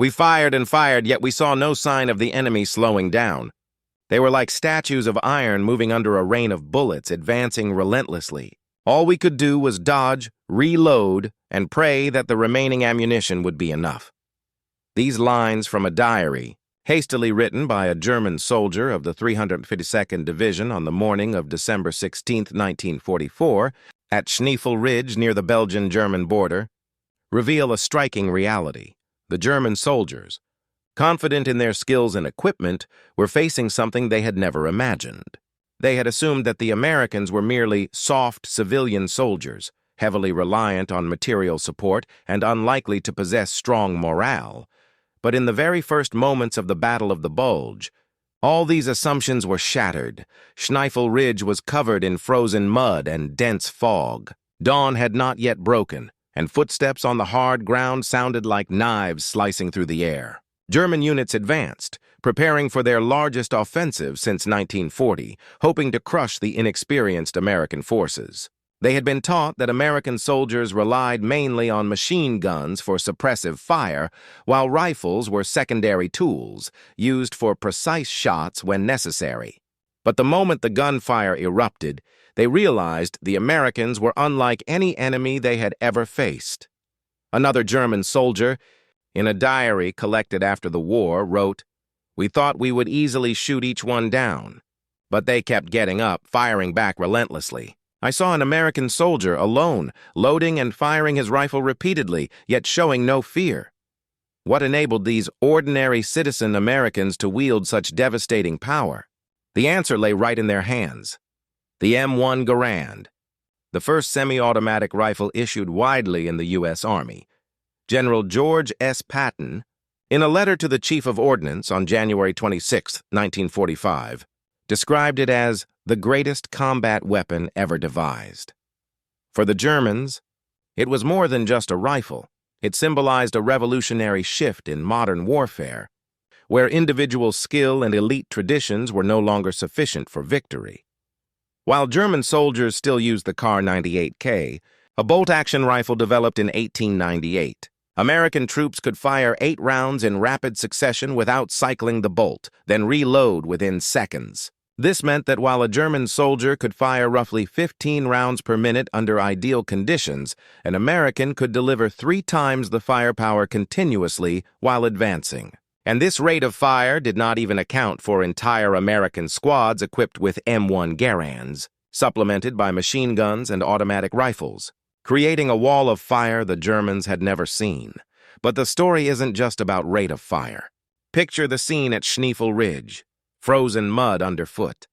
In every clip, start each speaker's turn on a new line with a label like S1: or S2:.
S1: We fired and fired, yet we saw no sign of the enemy slowing down. They were like statues of iron moving under a rain of bullets, advancing relentlessly. All we could do was dodge, reload, and pray that the remaining ammunition would be enough. These lines from a diary, hastily written by a German soldier of the 352nd Division on the morning of December 16, 1944, at Schneefel Ridge near the Belgian-German border, reveal a striking reality. The German soldiers, confident in their skills and equipment, were facing something they had never imagined. They had assumed that the Americans were merely soft civilian soldiers, heavily reliant on material support and unlikely to possess strong morale. But in the very first moments of the Battle of the Bulge, all these assumptions were shattered. Schneifel Ridge was covered in frozen mud and dense fog. Dawn had not yet broken, and footsteps on the hard ground sounded like knives slicing through the air. German units advanced, preparing for their largest offensive since 1940, hoping to crush the inexperienced American forces. They had been taught that American soldiers relied mainly on machine guns for suppressive fire, while rifles were secondary tools, used for precise shots when necessary. But the moment the gunfire erupted, they realized the Americans were unlike any enemy they had ever faced. Another German soldier, in a diary collected after the war, wrote, "We thought we would easily shoot each one down, but they kept getting up, firing back relentlessly. I saw an American soldier alone, loading and firing his rifle repeatedly, yet showing no fear. What enabled these ordinary citizen Americans to wield such devastating power? The answer lay right in their hands. The M1 Garand, the first semi-automatic rifle issued widely in the U.S. Army. General George S. Patton, in a letter to the Chief of Ordnance on January 26, 1945, described it as the greatest combat weapon ever devised. For the Germans, it was more than just a rifle. It symbolized a revolutionary shift in modern warfare, where individual skill and elite traditions were no longer sufficient for victory. While German soldiers still used the Kar 98K, a bolt-action rifle developed in 1898. American troops could fire 8 rounds in rapid succession without cycling the bolt, then reload within seconds. This meant that while a German soldier could fire roughly 15 rounds per minute under ideal conditions, an American could deliver 3 times the firepower continuously while advancing. And this rate of fire did not even account for entire American squads equipped with M1 Garands, supplemented by machine guns and automatic rifles, creating a wall of fire the Germans had never seen. But the story isn't just about rate of fire. Picture the scene at Schneefel Ridge, frozen mud underfoot.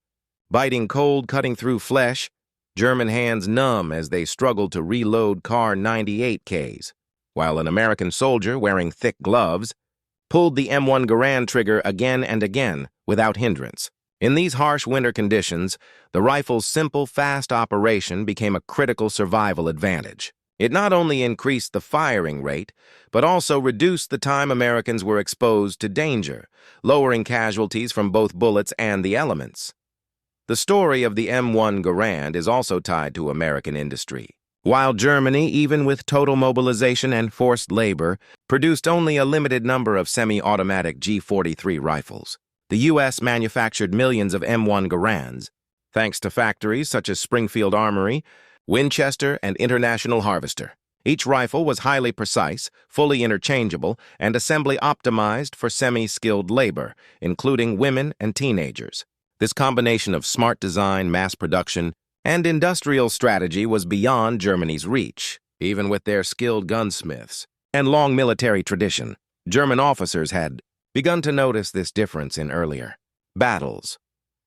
S1: Biting cold cutting through flesh, German hands numb as they struggled to reload Kar 98Ks, while an American soldier wearing thick gloves pulled the M1 Garand trigger again and again without hindrance. In these harsh winter conditions, the rifle's simple, fast operation became a critical survival advantage. It not only increased the firing rate, but also reduced the time Americans were exposed to danger, lowering casualties from both bullets and the elements. The story of the M1 Garand is also tied to American industry. While Germany, even with total mobilization and forced labor, produced only a limited number of semi-automatic G43 rifles, the U.S. manufactured millions of M1 Garands, thanks to factories such as Springfield Armory, Winchester, and International Harvester. Each rifle was highly precise, fully interchangeable, and assembly optimized for semi-skilled labor, including women and teenagers. This combination of smart design, mass production, and industrial strategy was beyond Germany's reach. Even with their skilled gunsmiths and long military tradition, German officers had begun to notice this difference in earlier battles.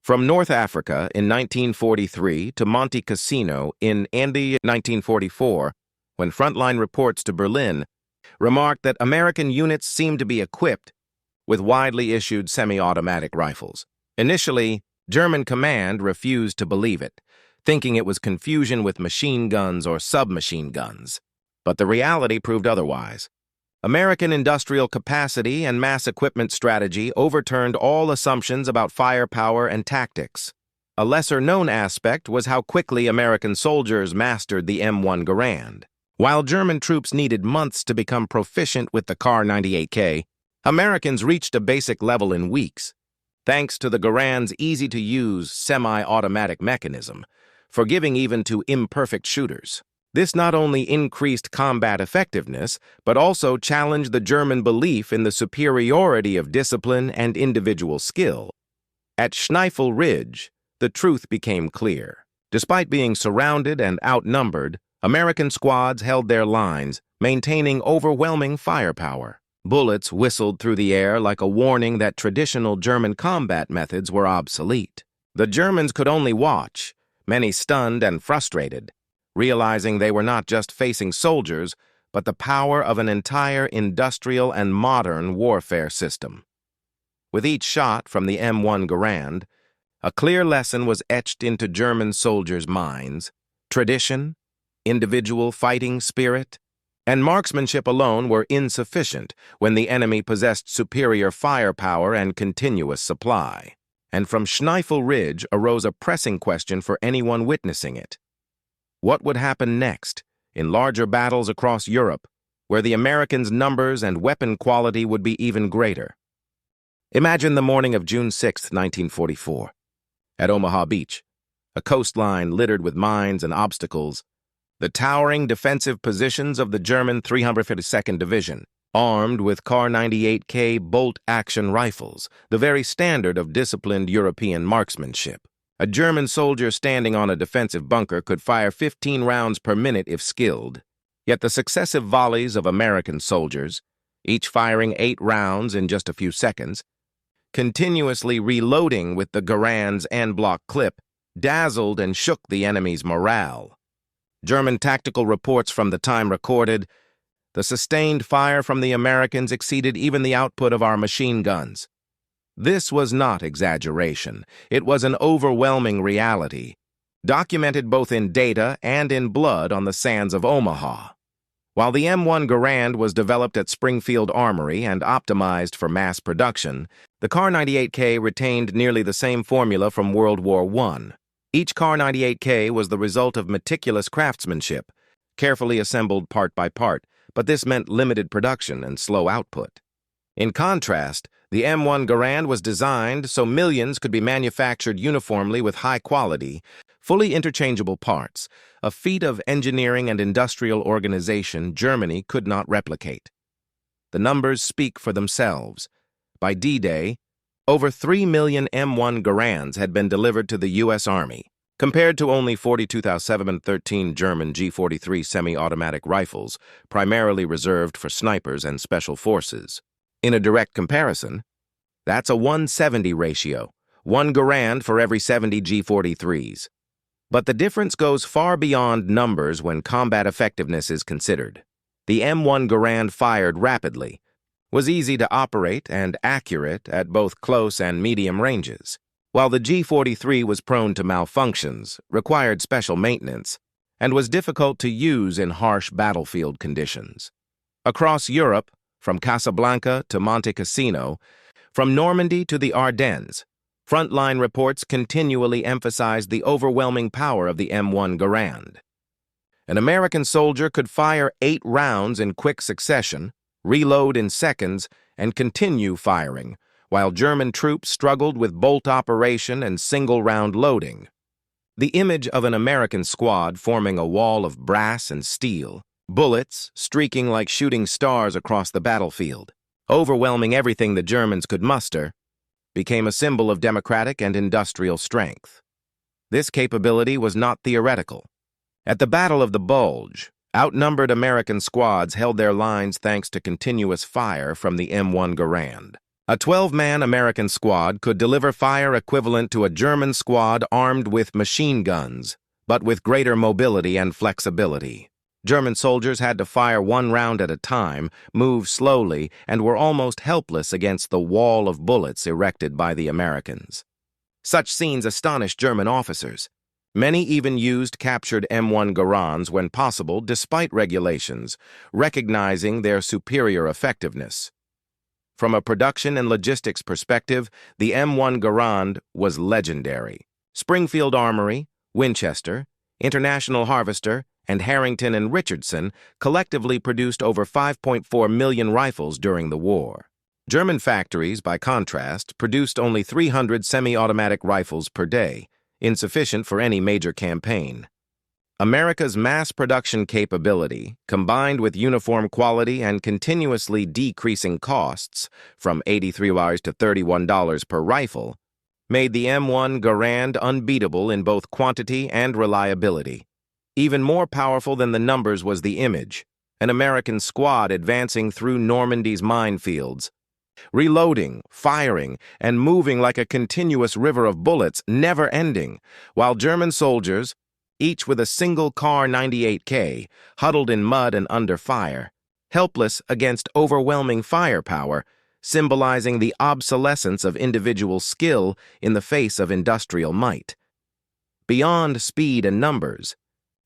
S1: From North Africa in 1943 to Monte Cassino in 1944, when frontline reports to Berlin remarked that American units seemed to be equipped with widely issued semi-automatic rifles. Initially, German command refused to believe it, thinking it was confusion with machine guns or submachine guns. But the reality proved otherwise. American industrial capacity and mass equipment strategy overturned all assumptions about firepower and tactics. A lesser-known aspect was how quickly American soldiers mastered the M1 Garand. While German troops needed months to become proficient with the Kar 98K, Americans reached a basic level in weeks, thanks to the Garand's easy-to-use semi-automatic mechanism, forgiving even to imperfect shooters. This not only increased combat effectiveness, but also challenged the German belief in the superiority of discipline and individual skill. At Schneifel Ridge, the truth became clear. Despite being surrounded and outnumbered, American squads held their lines, maintaining overwhelming firepower. Bullets whistled through the air like a warning that traditional German combat methods were obsolete. The Germans could only watch, many stunned and frustrated, realizing they were not just facing soldiers, but the power of an entire industrial and modern warfare system. With each shot from the M1 Garand, a clear lesson was etched into German soldiers' minds: tradition, individual fighting spirit, and marksmanship alone were insufficient when the enemy possessed superior firepower and continuous supply. And from Schneifel Ridge arose a pressing question for anyone witnessing it. What would happen next, in larger battles across Europe, where the Americans' numbers and weapon quality would be even greater? Imagine the morning of June 6, 1944. At Omaha Beach, a coastline littered with mines and obstacles, the towering defensive positions of the German 352nd Division, armed with Kar-98K bolt-action rifles, the very standard of disciplined European marksmanship. A German soldier standing on a defensive bunker could fire 15 rounds per minute if skilled, yet the successive volleys of American soldiers, each firing 8 rounds in just a few seconds, continuously reloading with the Garand's en-bloc clip, dazzled and shook the enemy's morale. German tactical reports from the time recorded, the sustained fire from the Americans exceeded even the output of our machine guns. This was not exaggeration. It was an overwhelming reality, documented both in data and in blood on the sands of Omaha. While the M1 Garand was developed at Springfield Armory and optimized for mass production, the Kar-98K retained nearly the same formula from World War I. Each Kar-98K was the result of meticulous craftsmanship, carefully assembled part by part, but this meant limited production and slow output. In contrast, the M1 Garand was designed so millions could be manufactured uniformly with high-quality, fully interchangeable parts, a feat of engineering and industrial organization Germany could not replicate. The numbers speak for themselves. By D-Day, over 3 million M1 Garands had been delivered to the U.S. Army, compared to only 42,713 German G43 semi-automatic rifles, primarily reserved for snipers and special forces. In a direct comparison, that's a 170 ratio, 1 Garand for every 70 G43s. But the difference goes far beyond numbers when combat effectiveness is considered. The M1 Garand fired rapidly, was easy to operate and accurate at both close and medium ranges, while the G43 was prone to malfunctions, required special maintenance, and was difficult to use in harsh battlefield conditions. Across Europe, from Casablanca to Monte Cassino, from Normandy to the Ardennes, frontline reports continually emphasized the overwhelming power of the M1 Garand. An American soldier could fire 8 rounds in quick succession, reload in seconds, and continue firing, while German troops struggled with bolt operation and single-round loading. The image of an American squad forming a wall of brass and steel, bullets streaking like shooting stars across the battlefield, overwhelming everything the Germans could muster, became a symbol of democratic and industrial strength. This capability was not theoretical. At the Battle of the Bulge, outnumbered American squads held their lines thanks to continuous fire from the M1 Garand. A 12-man American squad could deliver fire equivalent to a German squad armed with machine guns, but with greater mobility and flexibility. German soldiers had to fire 1 round at a time, move slowly, and were almost helpless against the wall of bullets erected by the Americans. Such scenes astonished German officers. Many even used captured M1 Garands when possible despite regulations, recognizing their superior effectiveness. From a production and logistics perspective, the M1 Garand was legendary. Springfield Armory, Winchester, International Harvester, and Harrington and Richardson collectively produced over 5.4 million rifles during the war. German factories, by contrast, produced only 300 semi-automatic rifles per day, insufficient for any major campaign. America's mass production capability, combined with uniform quality and continuously decreasing costs, from $83 to $31 per rifle, made the M1 Garand unbeatable in both quantity and reliability. Even more powerful than the numbers was the image, an American squad advancing through Normandy's minefields, reloading, firing, and moving like a continuous river of bullets, never ending, while German soldiers, each with a single Kar 98K, huddled in mud and under fire, helpless against overwhelming firepower, symbolizing the obsolescence of individual skill in the face of industrial might. Beyond speed and numbers,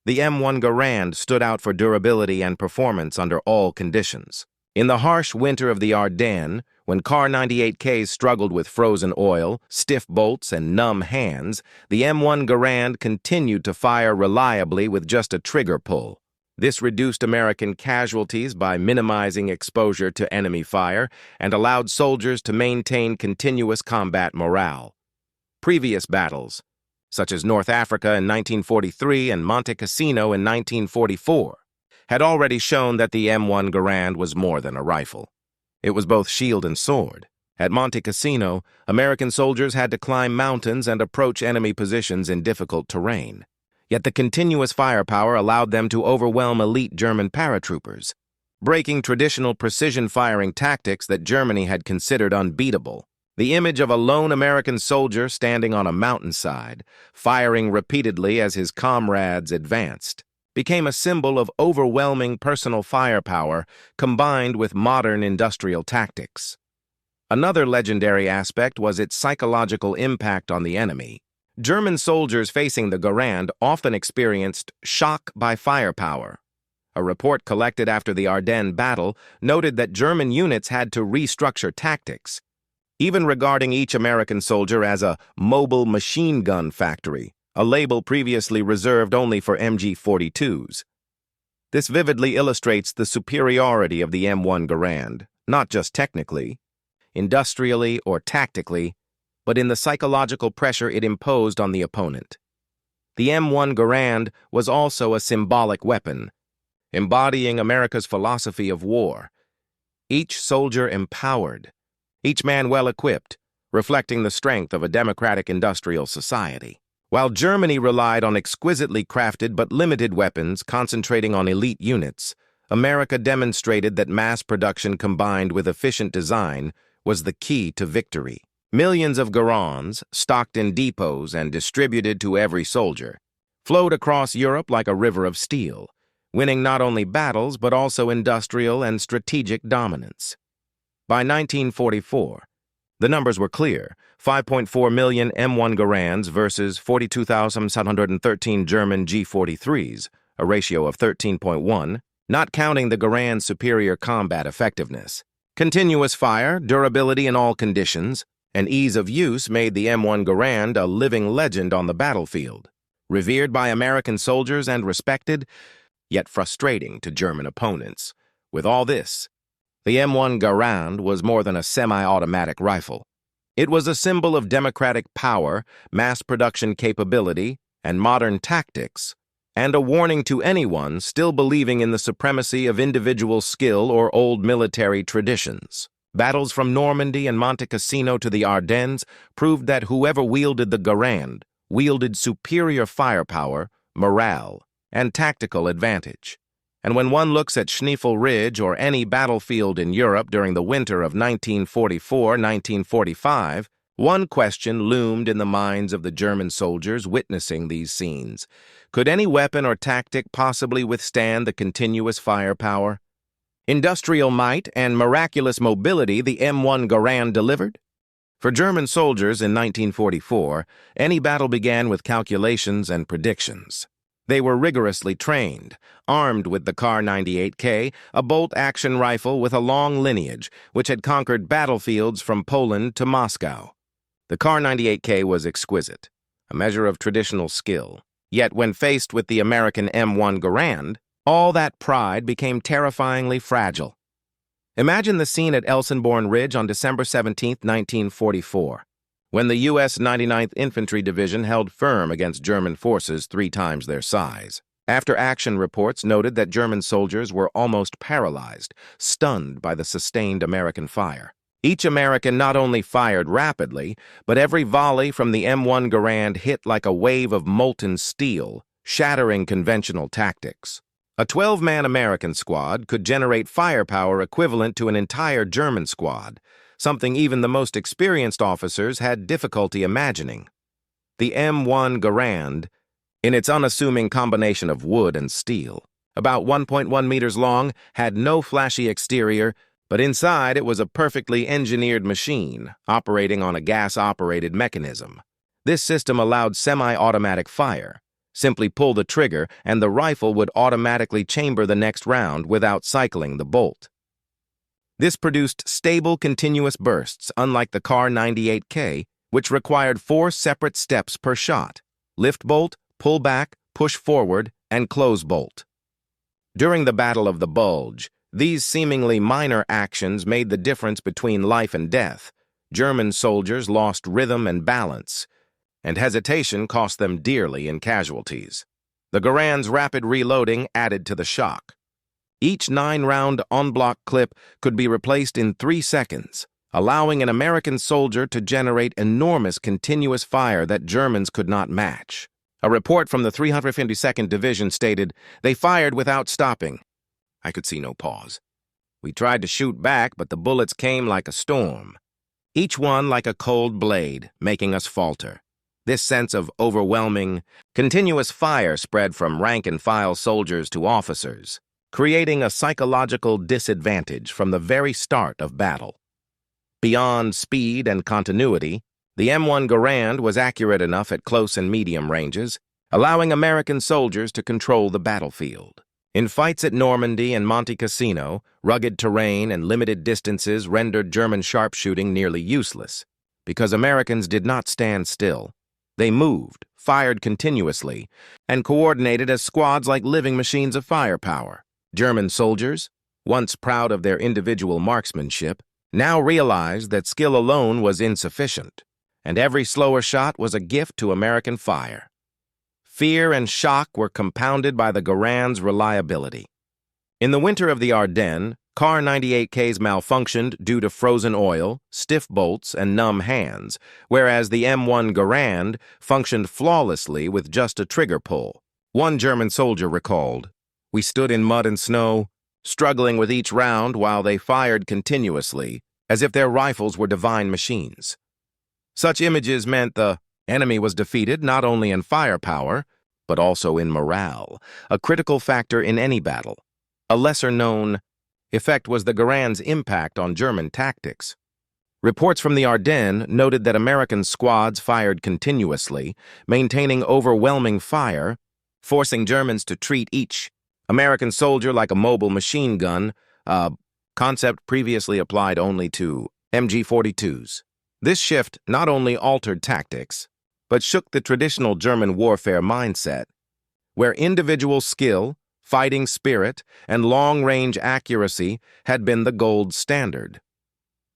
S1: the M1 Garand stood out for durability and performance under all conditions. In the harsh winter of the Ardennes, when Kar 98Ks struggled with frozen oil, stiff bolts, and numb hands, the M1 Garand continued to fire reliably with just a trigger pull. This reduced American casualties by minimizing exposure to enemy fire and allowed soldiers to maintain continuous combat morale. Previous battles, such as North Africa in 1943 and Monte Cassino in 1944, had already shown that the M1 Garand was more than a rifle. It was both shield and sword. At Monte Cassino, American soldiers had to climb mountains and approach enemy positions in difficult terrain. Yet the continuous firepower allowed them to overwhelm elite German paratroopers, breaking traditional precision-firing tactics that Germany had considered unbeatable. The image of a lone American soldier standing on a mountainside, firing repeatedly as his comrades advanced, became a symbol of overwhelming personal firepower combined with modern industrial tactics. Another legendary aspect was its psychological impact on the enemy. German soldiers facing the Garand often experienced shock by firepower. A report collected after the Ardennes battle noted that German units had to restructure tactics, even regarding each American soldier as a mobile machine gun factory, a label previously reserved only for MG-42s. This vividly illustrates the superiority of the M1 Garand, not just technically, industrially, or tactically, but in the psychological pressure it imposed on the opponent. The M1 Garand was also a symbolic weapon, embodying America's philosophy of war. Each soldier empowered, each man well-equipped, reflecting the strength of a democratic industrial society. While Germany relied on exquisitely crafted but limited weapons concentrating on elite units, America demonstrated that mass production combined with efficient design was the key to victory. Millions of Garands, stocked in depots and distributed to every soldier, flowed across Europe like a river of steel, winning not only battles but also industrial and strategic dominance. By 1944, the numbers were clear: 5.4 million M1 Garands versus 42,713 German G43s, a ratio of 13.1, not counting the Garand's superior combat effectiveness. Continuous fire, durability in all conditions, and ease of use made the M1 Garand a living legend on the battlefield, revered by American soldiers and respected, yet frustrating to German opponents. With all this, the M1 Garand was more than a semi-automatic rifle. It was a symbol of democratic power, mass production capability, and modern tactics, and a warning to anyone still believing in the supremacy of individual skill or old military traditions. Battles from Normandy and Monte Cassino to the Ardennes proved that whoever wielded the Garand wielded superior firepower, morale, and tactical advantage. And when one looks at Schneefel Ridge or any battlefield in Europe during the winter of 1944-1945, one question loomed in the minds of the German soldiers witnessing these scenes. Could any weapon or tactic possibly withstand the continuous firepower, industrial might, and miraculous mobility the M1 Garand delivered? For German soldiers in 1944, any battle began with calculations and predictions. They were rigorously trained, armed with the Kar 98K, a bolt-action rifle with a long lineage, which had conquered battlefields from Poland to Moscow. The Kar 98K was exquisite, a measure of traditional skill. Yet when faced with the American M1 Garand, all that pride became terrifyingly fragile. Imagine the scene at Elsenborn Ridge on December 17, 1944, when the U.S. 99th Infantry Division held firm against German forces 3 times their size. After-action reports noted that German soldiers were almost paralyzed, stunned by the sustained American fire. Each American not only fired rapidly, but every volley from the M1 Garand hit like a wave of molten steel, shattering conventional tactics. A 12-man American squad could generate firepower equivalent to an entire German squad, something even the most experienced officers had difficulty imagining. The M1 Garand, in its unassuming combination of wood and steel, about 1.1 meters long, had no flashy exterior, but inside it was a perfectly engineered machine operating on a gas-operated mechanism. This system allowed semi-automatic fire. Simply pull the trigger and the rifle would automatically chamber the next round without cycling the bolt. This produced stable, continuous bursts, unlike the Kar 98K, which required 4 separate steps per shot: lift bolt, pull back, push forward, and close bolt. During the Battle of the Bulge, these seemingly minor actions made the difference between life and death. German soldiers lost rhythm and balance, and hesitation cost them dearly in casualties. The Garand's rapid reloading added to the shock. Each 9-round en-bloc clip could be replaced in 3 seconds, allowing an American soldier to generate enormous continuous fire that Germans could not match. A report from the 352nd Division stated, "They fired without stopping. I could see no pause. We tried to shoot back, but the bullets came like a storm. Each one like a cold blade, making us falter." This sense of overwhelming, continuous fire spread from rank-and-file soldiers to officers, creating a psychological disadvantage from the very start of battle. Beyond speed and continuity, the M1 Garand was accurate enough at close and medium ranges, allowing American soldiers to control the battlefield. In fights at Normandy and Monte Cassino, rugged terrain and limited distances rendered German sharpshooting nearly useless, because Americans did not stand still. They moved, fired continuously, and coordinated as squads like living machines of firepower. German soldiers, once proud of their individual marksmanship, now realized that skill alone was insufficient, and every slower shot was a gift to American fire. Fear and shock were compounded by the Garand's reliability. In the winter of the Ardennes, Kar 98Ks malfunctioned due to frozen oil, stiff bolts, and numb hands, whereas the M1 Garand functioned flawlessly with just a trigger pull. One German soldier recalled, "We stood in mud and snow, struggling with each round while they fired continuously, as if their rifles were divine machines." Such images meant the enemy was defeated not only in firepower, but also in morale, a critical factor in any battle. A lesser-known effect was the Garand's impact on German tactics. Reports from the Ardennes noted that American squads fired continuously, maintaining overwhelming fire, forcing Germans to treat each American soldier like a mobile machine gun, a concept previously applied only to MG-42s. This shift not only altered tactics, but shook the traditional German warfare mindset, where individual skill, fighting spirit, and long-range accuracy had been the gold standard.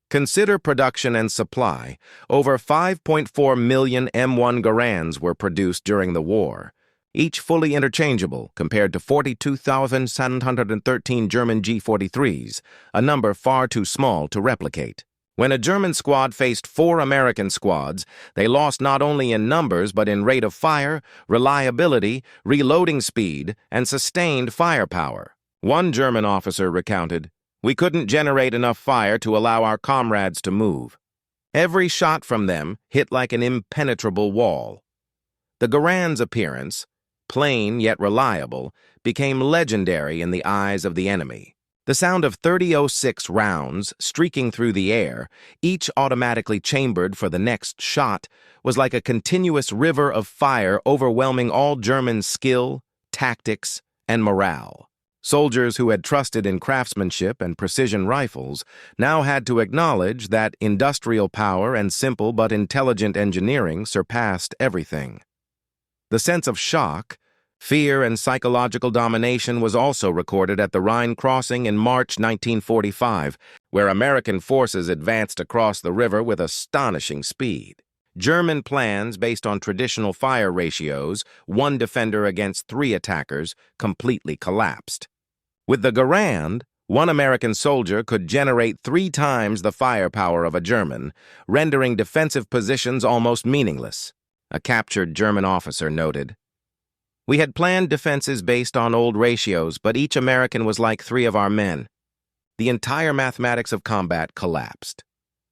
S1: Consider production and supply. Over 5.4 million M1 Garands were produced during the war, each fully interchangeable compared to 42,713 German G-43s, a number far too small to replicate. When a German squad faced 4 American squads, they lost not only in numbers but in rate of fire, reliability, reloading speed, and sustained firepower. One German officer recounted, "We couldn't generate enough fire to allow our comrades to move. Every shot from them hit like an impenetrable wall." The Garand's appearance, plain yet reliable, became legendary in the eyes of the enemy. The sound of 30.06 rounds streaking through the air, each automatically chambered for the next shot, was like a continuous river of fire overwhelming all German skill, tactics, and morale. Soldiers who had trusted in craftsmanship and precision rifles now had to acknowledge that industrial power and simple but intelligent engineering surpassed everything. The sense of shock, Fear and psychological domination was also recorded at the Rhine crossing in March 1945, where American forces advanced across the river with astonishing speed. German plans based on traditional fire ratios, one defender against 3 attackers, completely collapsed. With the Garand, one American soldier could generate 3 times the firepower of a German, rendering defensive positions almost meaningless. A captured German officer noted, "We had planned defenses based on old ratios, but each American was like 3 of our men. The entire mathematics of combat collapsed."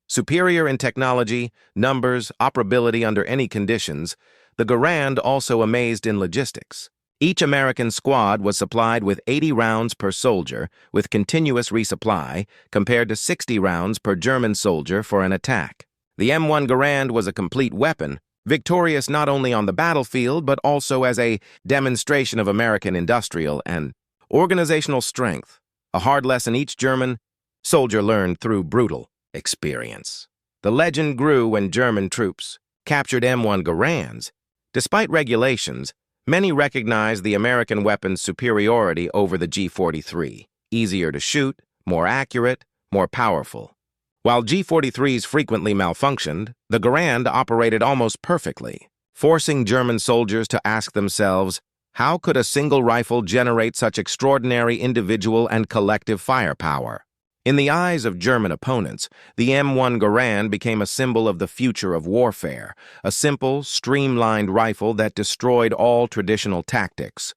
S1: Superior in technology, numbers, operability under any conditions, the Garand also amazed in logistics. Each American squad was supplied with 80 rounds per soldier, with continuous resupply, compared to 60 rounds per German soldier for an attack. The M1 Garand was a complete weapon, victorious not only on the battlefield but also as a demonstration of American industrial and organizational strength, a hard lesson each German soldier learned through brutal experience. The legend grew when German troops captured M1 Garands. Despite regulations, many recognized the American weapon's superiority over the G43, easier to shoot, more accurate, more powerful. While G43s frequently malfunctioned, the Garand operated almost perfectly, forcing German soldiers to ask themselves, how could a single rifle generate such extraordinary individual and collective firepower? In the eyes of German opponents, the M1 Garand became a symbol of the future of warfare, a simple, streamlined rifle that destroyed all traditional tactics.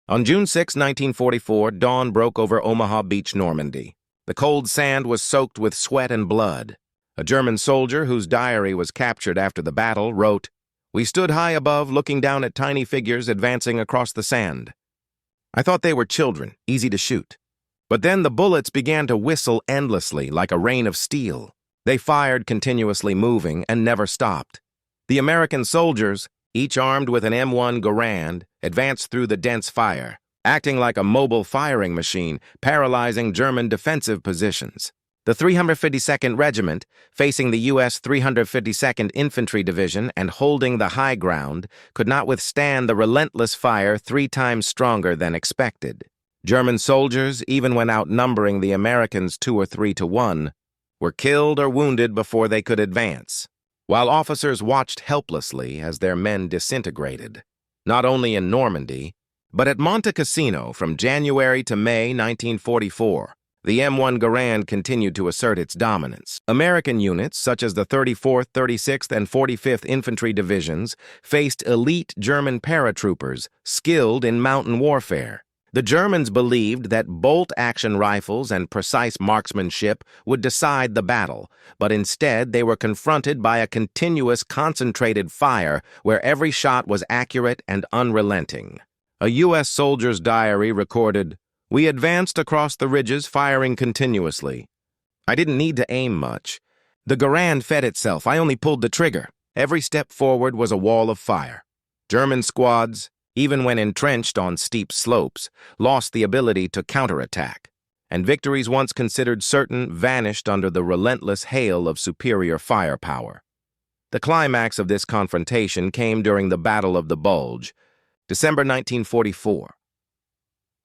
S1: On June 6, 1944, dawn broke over Omaha Beach, Normandy. The cold sand was soaked with sweat and blood. A German soldier whose diary was captured after the battle wrote, "We stood high above, looking down at tiny figures advancing across the sand. I thought they were children, easy to shoot. But then the bullets began to whistle endlessly like a rain of steel. They fired continuously, moving, and never stopped. The American soldiers, each armed with an M1 Garand, advanced through the dense fire, acting like a mobile firing machine, paralyzing German defensive positions. The 352nd Regiment, facing the U.S. 352nd Infantry Division and holding the high ground, could not withstand the relentless fire 3 times stronger than expected. German soldiers, even when outnumbering the Americans 2 or 3 to 1, were killed or wounded before they could advance, while officers watched helplessly as their men disintegrated, not only in Normandy, but at Monte Cassino from January to May 1944. The M1 Garand continued to assert its dominance. American units, such as the 34th, 36th, and 45th Infantry Divisions, faced elite German paratroopers skilled in mountain warfare. The Germans believed that bolt-action rifles and precise marksmanship would decide the battle, but instead they were confronted by a continuous concentrated fire where every shot was accurate and unrelenting. A U.S. soldier's diary recorded, "We advanced across the ridges, firing continuously. I didn't need to aim much. The Garand fed itself. I only pulled the trigger. Every step forward was a wall of fire. German squads, even when entrenched on steep slopes, lost the ability to counterattack, and victories once considered certain vanished under the relentless hail of superior firepower." The climax of this confrontation came during the Battle of the Bulge, December 1944.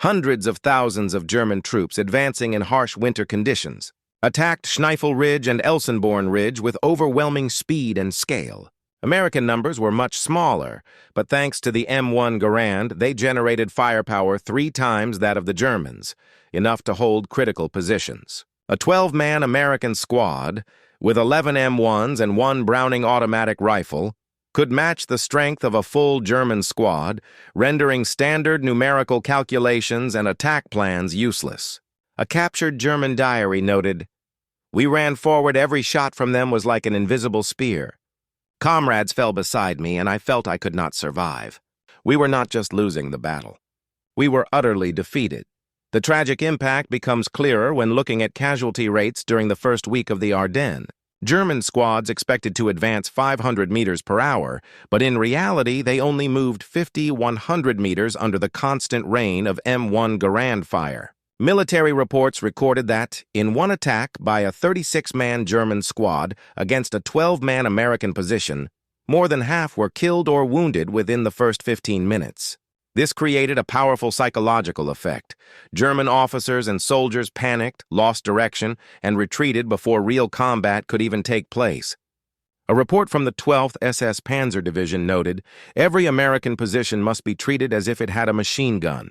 S1: Hundreds of thousands of German troops advancing in harsh winter conditions attacked Schneifel Ridge and Elsenborn Ridge with overwhelming speed and scale. American numbers were much smaller, but thanks to the M1 Garand, they generated firepower 3 times that of the Germans, enough to hold critical positions. A 12-man American squad, with 11 M1s and 1 Browning automatic rifle, could match the strength of a full German squad, rendering standard numerical calculations and attack plans useless. A captured German diary noted, "We ran forward, every shot from them was like an invisible spear. Comrades fell beside me, and I felt I could not survive." We were not just losing the battle. We were utterly defeated. The tragic impact becomes clearer when looking at casualty rates during the first week of the Ardennes. German squads expected to advance 500 meters per hour, but in reality they only moved 50-100 meters under the constant rain of M1 Garand fire. Military reports recorded that, in one attack by a 36-man German squad against a 12-man American position, more than half were killed or wounded within the first 15 minutes. This created a powerful psychological effect. German officers and soldiers panicked, lost direction, and retreated before real combat could even take place. A report from the 12th SS Panzer Division noted, "Every American position must be treated as if it had a machine gun.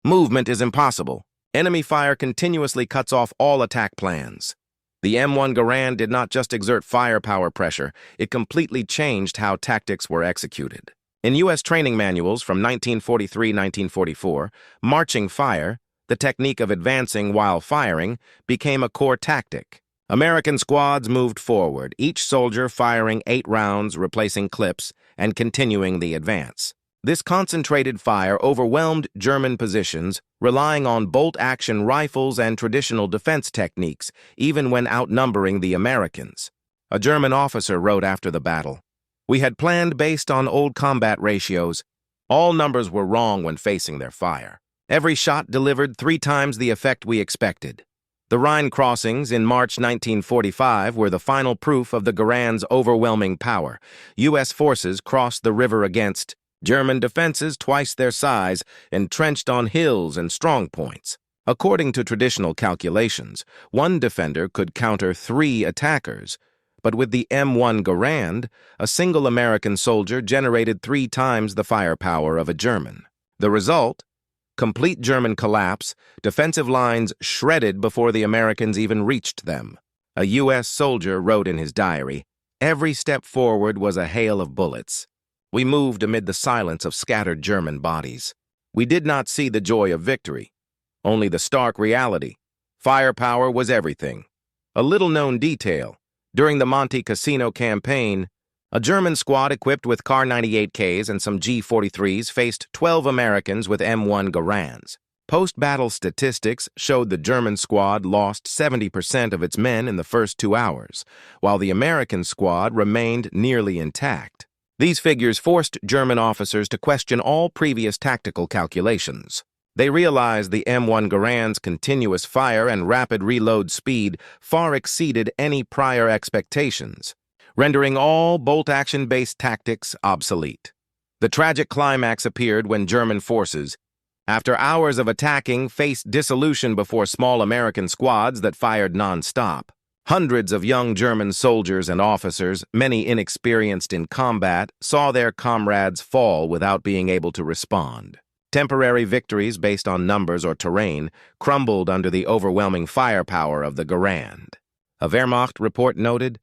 S1: Movement is impossible. Enemy fire continuously cuts off all attack plans." The M1 Garand did not just exert firepower pressure, it completely changed how tactics were executed. In U.S. training manuals from 1943-1944, marching fire, the technique of advancing while firing, became a core tactic. American squads moved forward, each soldier firing 8 rounds, replacing clips, and continuing the advance. This concentrated fire overwhelmed German positions, relying on bolt-action rifles and traditional defense techniques, even when outnumbering the Americans. A German officer wrote after the battle, "We had planned based on old combat ratios. All numbers were wrong when facing their fire. Every shot delivered 3 times the effect we expected." The Rhine crossings in March 1945 were the final proof of the Garand's overwhelming power. U.S. forces crossed the river against German defenses twice their size, entrenched on hills and strong points. According to traditional calculations, one defender could counter 3 attackers, but with the M1 Garand, a single American soldier generated 3 times the firepower of a German. The result? Complete German collapse, defensive lines shredded before the Americans even reached them. A U.S. soldier wrote in his diary, "Every step forward was a hail of bullets. We moved amid the silence of scattered German bodies. We did not see the joy of victory, only the stark reality. Firepower was everything." A little-known detail, during the Monte Cassino campaign, a German squad equipped with Kar 98Ks and some G43s faced 12 Americans with M1 Garands. Post-battle statistics showed the German squad lost 70% of its men in the first 2 hours, while the American squad remained nearly intact. These figures forced German officers to question all previous tactical calculations. They realized the M1 Garand's continuous fire and rapid reload speed far exceeded any prior expectations, rendering all bolt-action-based tactics obsolete. The tragic climax appeared when German forces, after hours of attacking, faced dissolution before small American squads that fired non-stop. Hundreds of young German soldiers and officers, many inexperienced in combat, saw their comrades fall without being able to respond. Temporary victories based on numbers or terrain crumbled under the overwhelming firepower of the Garand. A Wehrmacht report noted,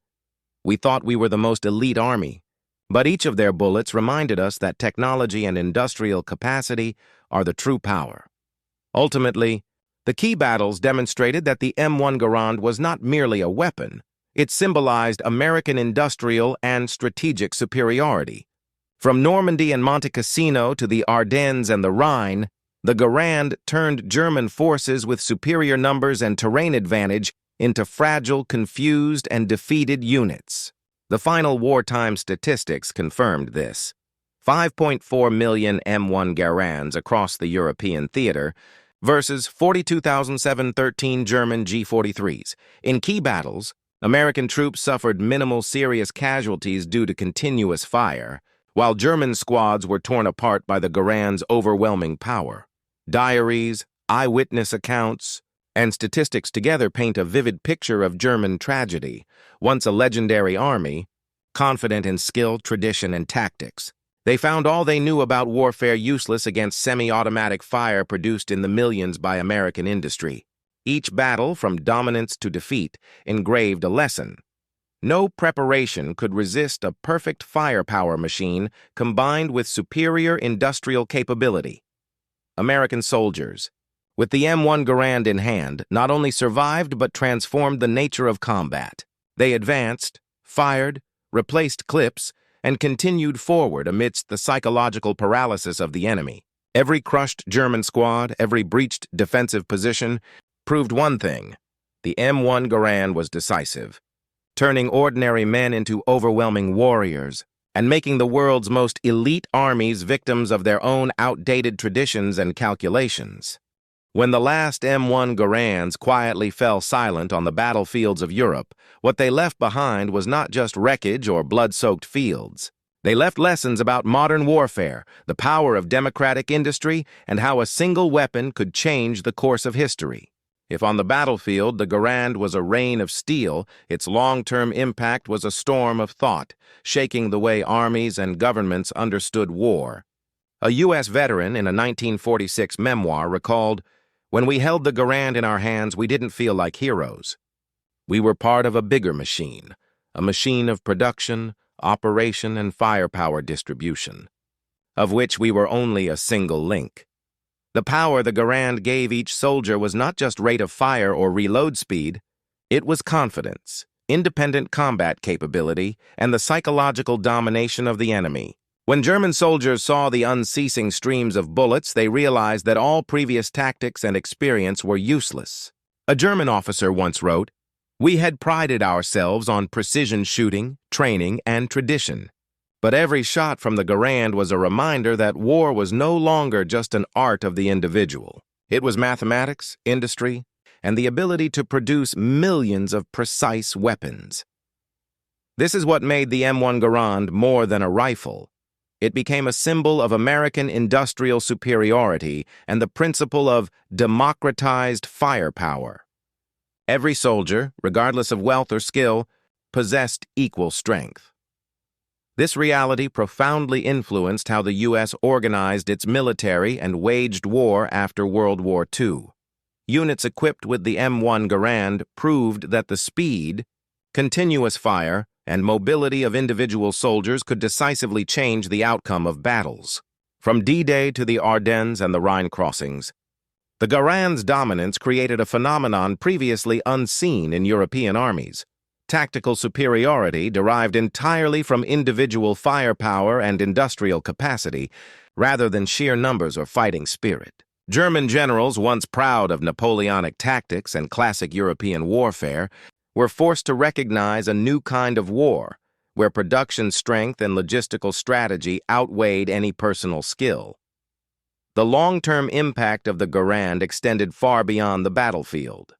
S1: "We thought we were the most elite army, but each of their bullets reminded us that technology and industrial capacity are the true power." Ultimately, the key battles demonstrated that the M1 Garand was not merely a weapon, it symbolized American industrial and strategic superiority. From Normandy and Monte Cassino to the Ardennes and the Rhine, the Garand turned German forces with superior numbers and terrain advantage into fragile, confused, and defeated units. The final wartime statistics confirmed this. 5.4 million M1 Garands across the European theater versus 42,713 German G43s. In key battles, American troops suffered minimal serious casualties due to continuous fire, while German squads were torn apart by the Garand's overwhelming power. Diaries, eyewitness accounts, and statistics together paint a vivid picture of German tragedy. Once a legendary army, confident in skill, tradition, and tactics, they found all they knew about warfare useless against semi-automatic fire produced in the millions by American industry. Each battle, from dominance to defeat, engraved a lesson. No preparation could resist a perfect firepower machine combined with superior industrial capability. American soldiers, with the M1 Garand in hand, not only survived but transformed the nature of combat. They advanced, fired, replaced clips, and continued forward amidst the psychological paralysis of the enemy. Every crushed German squad, every breached defensive position, proved one thing: the M1 Garand was decisive, turning ordinary men into overwhelming warriors and making the world's most elite armies victims of their own outdated traditions and calculations. When the last M1 Garands quietly fell silent on the battlefields of Europe, what they left behind was not just wreckage or blood-soaked fields. They left lessons about modern warfare, the power of democratic industry, and how a single weapon could change the course of history. If on the battlefield the Garand was a rain of steel, its long-term impact was a storm of thought, shaking the way armies and governments understood war. A U.S. veteran in a 1946 memoir recalled, "When we held the Garand in our hands, we didn't feel like heroes. We were part of a bigger machine, a machine of production, operation, and firepower distribution, of which we were only a single link." The power the Garand gave each soldier was not just rate of fire or reload speed, it was confidence, independent combat capability, and the psychological domination of the enemy. When German soldiers saw the unceasing streams of bullets, they realized that all previous tactics and experience were useless. A German officer once wrote, "We had prided ourselves on precision shooting, training, and tradition. But every shot from the Garand was a reminder that war was no longer just an art of the individual. It was mathematics, industry, and the ability to produce millions of precise weapons." This is what made the M1 Garand more than a rifle. It became a symbol of American industrial superiority and the principle of democratized firepower. Every soldier, regardless of wealth or skill, possessed equal strength. This reality profoundly influenced how the U.S. organized its military and waged war after World War II. Units equipped with the M1 Garand proved that the speed, continuous fire, and mobility of individual soldiers could decisively change the outcome of battles. From D-Day to the Ardennes and the Rhine crossings, the Garand's dominance created a phenomenon previously unseen in European armies. Tactical superiority derived entirely from individual firepower and industrial capacity, rather than sheer numbers or fighting spirit. German generals, once proud of Napoleonic tactics and classic European warfare, were forced to recognize a new kind of war, where production strength and logistical strategy outweighed any personal skill. The long-term impact of the Garand extended far beyond the battlefield.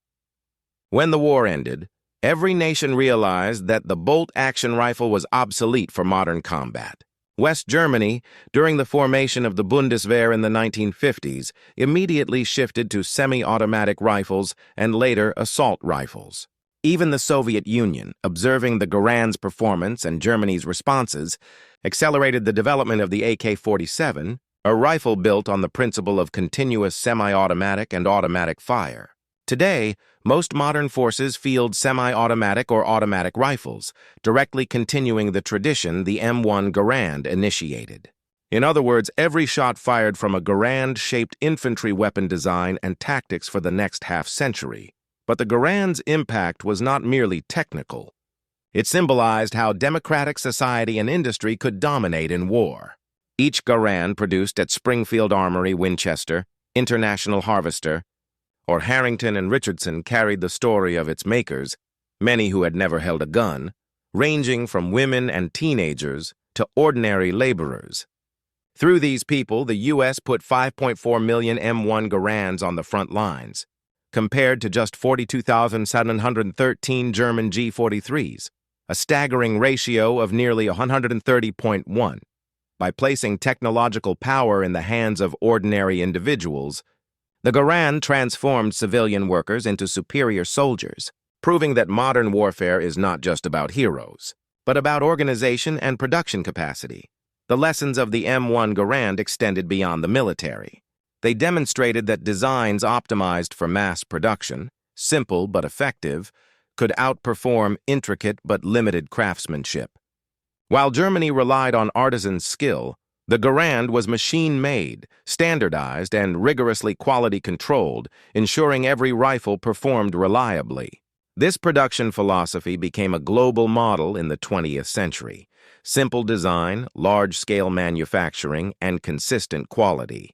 S1: When the war ended, every nation realized that the bolt-action rifle was obsolete for modern combat. West Germany, during the formation of the Bundeswehr in the 1950s, immediately shifted to semi-automatic rifles and later assault rifles. Even the Soviet Union, observing the Garand's performance and Germany's responses, accelerated the development of the AK-47, a rifle built on the principle of continuous semi-automatic and automatic fire. Today, most modern forces field semi-automatic or automatic rifles, directly continuing the tradition the M1 Garand initiated. In other words, every shot fired from a Garand-shaped infantry weapon design and tactics for the next half-century. But the Garand's impact was not merely technical. It symbolized how democratic society and industry could dominate in war. Each Garand produced at Springfield Armory, Winchester, International Harvester, or Harrington and Richardson carried the story of its makers, many who had never held a gun, ranging from women and teenagers to ordinary laborers. Through these people, the U.S. put 5.4 million M1 Garands on the front lines, compared to just 42,713 German G43s, a staggering ratio of nearly 130.1. By placing technological power in the hands of ordinary individuals, the Garand transformed civilian workers into superior soldiers, proving that modern warfare is not just about heroes, but about organization and production capacity. The lessons of the M1 Garand extended beyond the military. They demonstrated that designs optimized for mass production, simple but effective, could outperform intricate but limited craftsmanship. While Germany relied on artisan skill, the Garand was machine-made, standardized, and rigorously quality-controlled, ensuring every rifle performed reliably. This production philosophy became a global model in the 20th century. Simple design, large-scale manufacturing, and consistent quality.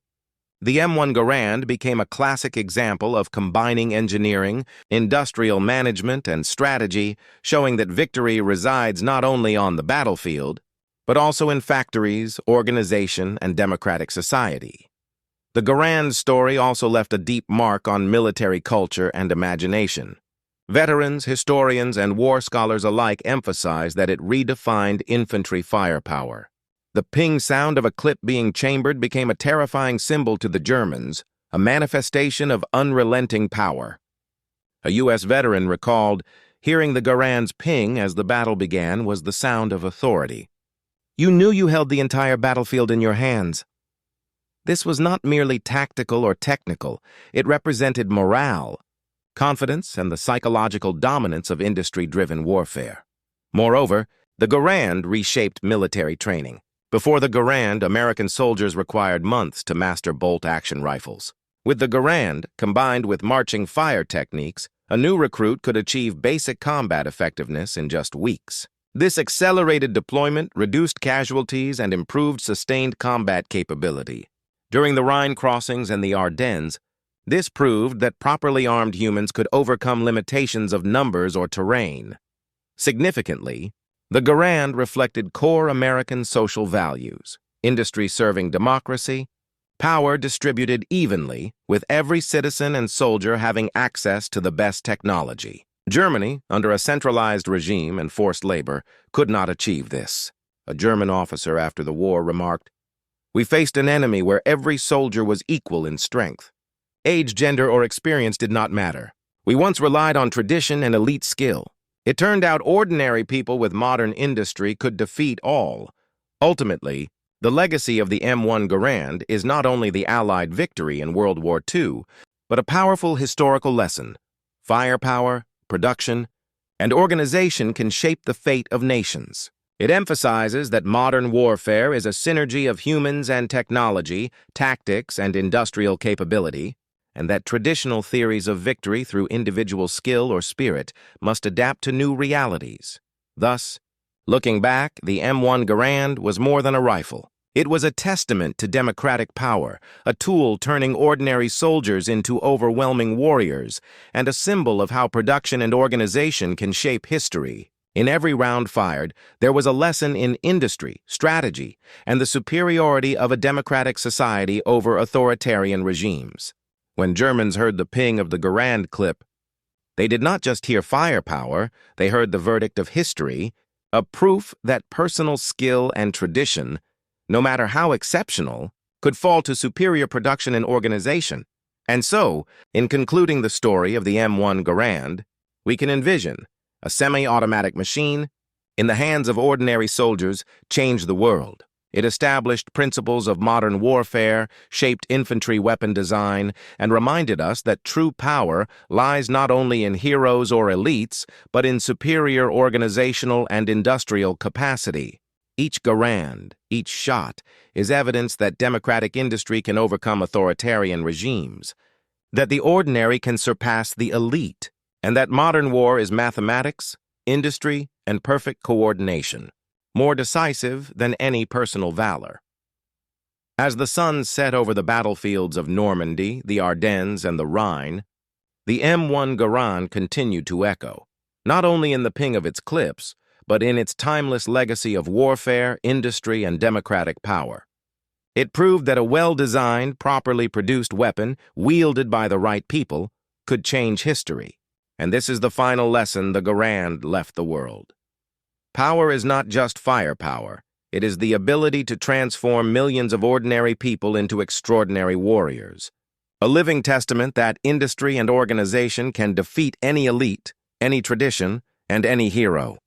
S1: The M1 Garand became a classic example of combining engineering, industrial management, and strategy, showing that victory resides not only on the battlefield, but also in factories, organization, and democratic society. The Garand story also left a deep mark on military culture and imagination. Veterans, historians, and war scholars alike emphasize that it redefined infantry firepower. The ping sound of a clip being chambered became a terrifying symbol to the Germans, a manifestation of unrelenting power. A U.S. veteran recalled, hearing the Garand's ping as the battle began was the sound of authority. You knew you held the entire battlefield in your hands. This was not merely tactical or technical. It represented morale, confidence, and the psychological dominance of industry-driven warfare. Moreover, the Garand reshaped military training. Before the Garand, American soldiers required months to master bolt-action rifles. With the Garand, combined with marching fire techniques, a new recruit could achieve basic combat effectiveness in just weeks. This accelerated deployment reduced casualties and improved sustained combat capability. During the Rhine crossings and the Ardennes, this proved that properly armed humans could overcome limitations of numbers or terrain. Significantly, the Garand reflected core American social values: industry serving democracy, power distributed evenly, with every citizen and soldier having access to the best technology. Germany, under a centralized regime and forced labor, could not achieve this. A German officer after the war remarked, "We faced an enemy where every soldier was equal in strength. Age, gender, or experience did not matter. We once relied on tradition and elite skill. It turned out ordinary people with modern industry could defeat all. Ultimately, the legacy of the M1 Garand is not only the Allied victory in World War II, but a powerful historical lesson. Firepower, production, and organization can shape the fate of nations. It emphasizes that modern warfare is a synergy of humans and technology, tactics and industrial capability, and that traditional theories of victory through individual skill or spirit must adapt to new realities. Thus, looking back, the M1 Garand was more than a rifle. It was a testament to democratic power, a tool turning ordinary soldiers into overwhelming warriors, and a symbol of how production and organization can shape history. In every round fired, there was a lesson in industry, strategy, and the superiority of a democratic society over authoritarian regimes. When Germans heard the ping of the Garand clip, they did not just hear firepower, they heard the verdict of history, a proof that personal skill and tradition, no matter how exceptional, could fall to superior production and organization. And so, in concluding the story of the M1 Garand, we can envision a semi-automatic machine, in the hands of ordinary soldiers, changed the world. It established principles of modern warfare, shaped infantry weapon design, and reminded us that true power lies not only in heroes or elites, but in superior organizational and industrial capacity. Each Garand, each shot, is evidence that democratic industry can overcome authoritarian regimes, that the ordinary can surpass the elite, and that modern war is mathematics, industry, and perfect coordination, more decisive than any personal valor. As the sun set over the battlefields of Normandy, the Ardennes, and the Rhine, the M1 Garand continued to echo, not only in the ping of its clips, but in its timeless legacy of warfare, industry, and democratic power. It proved that a well-designed, properly produced weapon, wielded by the right people, could change history. And this is the final lesson the Garand left the world. Power is not just firepower. It is the ability to transform millions of ordinary people into extraordinary warriors. A living testament that industry and organization can defeat any elite, any tradition, and any hero.